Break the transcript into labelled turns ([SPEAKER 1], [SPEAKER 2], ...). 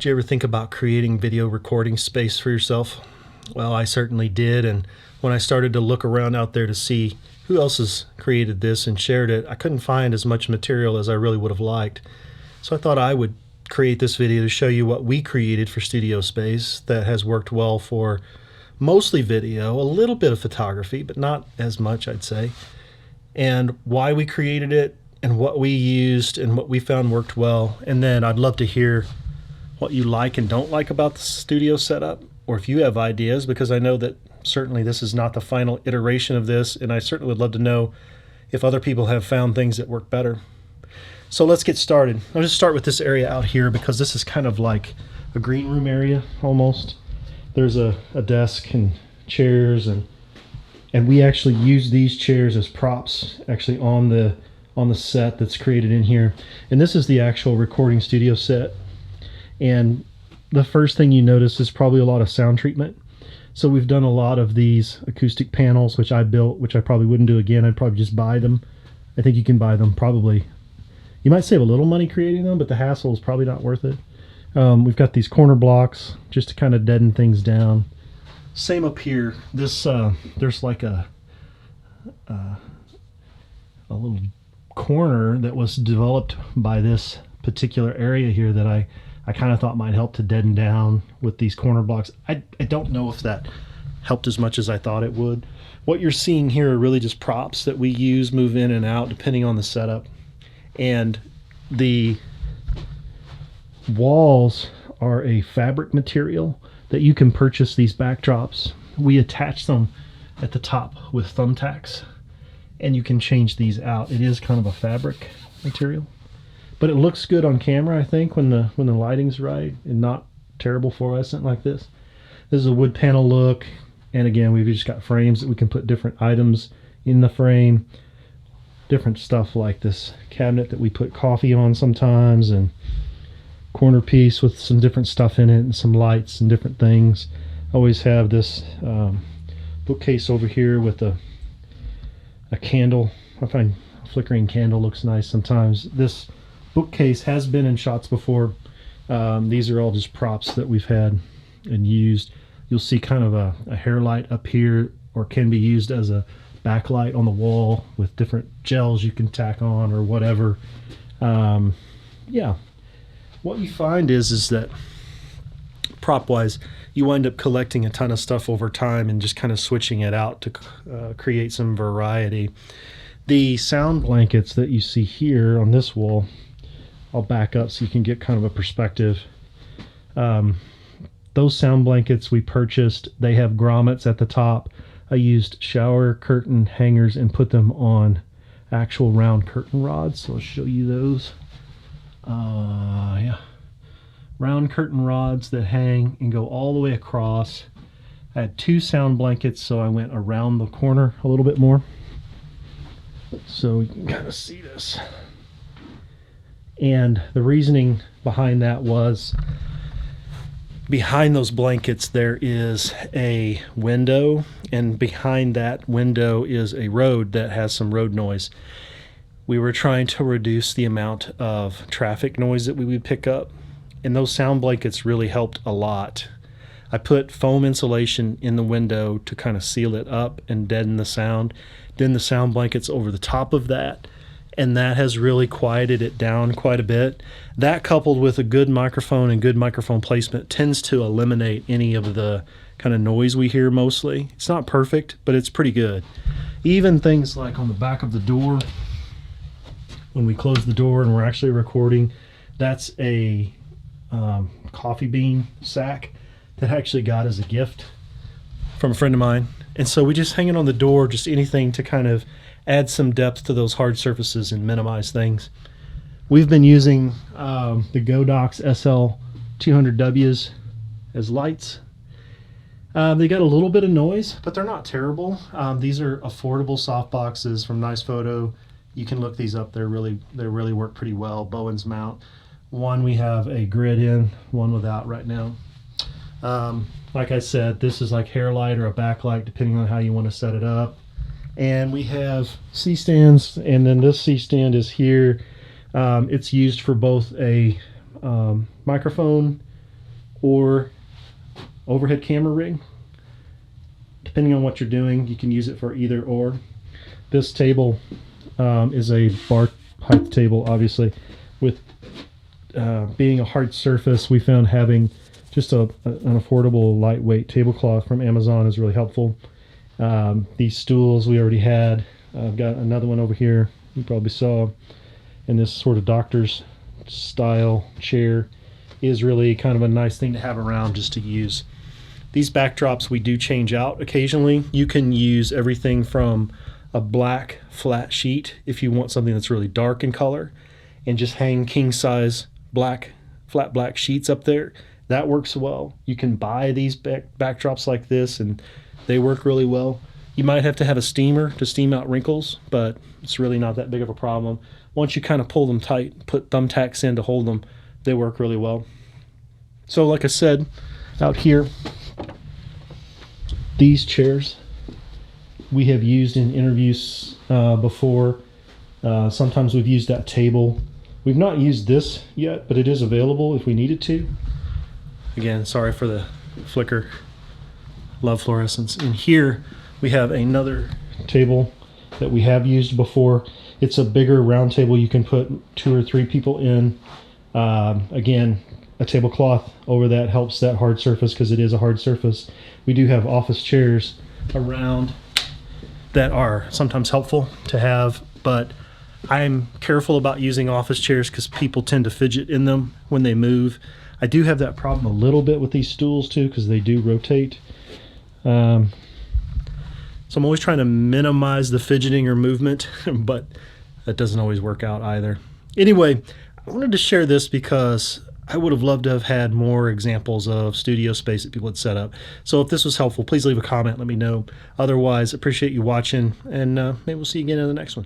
[SPEAKER 1] Did you ever think about creating video recording space for yourself? Well, I certainly did, and when I started to look around out there to see who else has created this and shared it, I couldn't find as much material as I really would have liked. So I thought I would create this video to show you what we created for studio space that has worked well for mostly video, a little bit of photography, but not as much, I'd say, and why we created it and what we used and what we found worked well. And then I'd love to hear what you like and don't like about the studio setup, or if you have ideas, because I know that certainly this is not the final iteration of this, and I certainly would love to know if other people have found things that work better. So let's get started. I'll just start with this area out here because this is kind of like a green room area almost. There's a desk and chairs, and we actually use these chairs as props actually on the set that's created in here. And this is the actual recording studio set. And the first thing you notice is probably a lot of sound treatment. So we've done a lot of these acoustic panels, which I built, which I probably wouldn't do again. I'd probably just buy them. I think you can buy them probably. You might save a little money creating them, but the hassle is probably not worth it. We've got these corner blocks just to kind of deaden things down. Same up here. This there's like a little corner that was developed by this particular area here that I kind of thought might help to deaden down with these corner blocks. I don't know if that helped as much as I thought it would. What you're seeing here are really just props that we use, move in and out depending on the setup. And the walls are a fabric material that you can purchase these backdrops. We attach them at the top with thumbtacks, and you can change these out. It is kind of a fabric material, but it looks good on camera, I think, when the lighting's right and not terrible fluorescent like this. This is a wood panel look, and again, we've just got frames that we can put different items in the frame. Different stuff like this cabinet that we put coffee on sometimes, and corner piece with some different stuff in it and some lights and different things. Always have this bookcase over here with a candle. I find a flickering candle looks nice sometimes. This bookcase has been in shots before. These are all just props that we've had and used. You'll see kind of a hair light up here, or can be used as a backlight on the wall with different gels you can tack on or whatever. Yeah, what you find is that prop wise you wind up collecting a ton of stuff over time and just kind of switching it out to create some variety. The sound blankets that you see here on this wall, I'll back up so you can get kind of a perspective. Those sound blankets we purchased, they have grommets at the top. I used shower curtain hangers and put them on actual round curtain rods. So I'll show you those. Yeah, round curtain rods that hang and go all the way across. I had two sound blankets, so I went around the corner a little bit more, so you can kind of see this. And the reasoning behind that was, behind those blankets there is a window, and behind that window is a road that has some road noise. We were trying to reduce the amount of traffic noise that we would pick up, and those sound blankets really helped a lot. I put foam insulation in the window to kind of seal it up and deaden the sound. Then the sound blankets over the top of that, and that has really quieted it down quite a bit. That, coupled with a good microphone and good microphone placement, tends to eliminate any of the kind of noise we hear mostly. It's not perfect, but it's pretty good. Even things like on the back of the door, when we close the door and we're actually recording, that's a coffee bean sack that I actually got as a gift from a friend of mine. And so we just hang it on the door, just anything to kind of add some depth to those hard surfaces and minimize things. We've been using the Godox SL200Ws as lights. They got a little bit of noise, but they're not terrible. These are affordable soft boxes from Nice Photo. You can look these up. They really work pretty well. Bowen's mount. One we have a grid in, one without right now. Like I said, this is like hair light or a backlight depending on how you want to set it up. And we have C-stands, and then this C-stand is here. It's used for both a microphone or overhead camera rig. Depending on what you're doing, you can use it for either or. This table is a bar height table, obviously. With being a hard surface, we found having just an affordable lightweight tablecloth from Amazon is really helpful. These stools we already had. I've got another one over here you probably saw, and this sort of doctor's style chair is really kind of a nice thing to have around just to use. These backdrops we do change out occasionally. You can use everything from a black flat sheet if you want something that's really dark in color, and just hang king size flat black sheets up there. That works well. You can buy these backdrops like this and they work really well. You might have to have a steamer to steam out wrinkles, but it's really not that big of a problem. Once you kind of pull them tight, put thumbtacks in to hold them, they work really well. So like I said, out here, these chairs we have used in interviews before. Sometimes we've used that table. We've not used this yet, but it is available if we needed to. Again, sorry for the flicker. Love fluorescence. And here we have another table that we have used before. It's a bigger round table. You can put 2 or 3 people in. Again, a tablecloth over that helps that hard surface because it is a hard surface. We do have office chairs around that are sometimes helpful to have, but I'm careful about using office chairs because people tend to fidget in them when they move. I do have that problem a little bit with these stools too because they do rotate. So I'm always trying to minimize the fidgeting or movement, but that doesn't always work out either. Anyway, I wanted to share this because I would have loved to have had more examples of studio space that people had set up. So if this was helpful, please leave a comment, let me know. Otherwise, appreciate you watching, and maybe we'll see you again in the next one.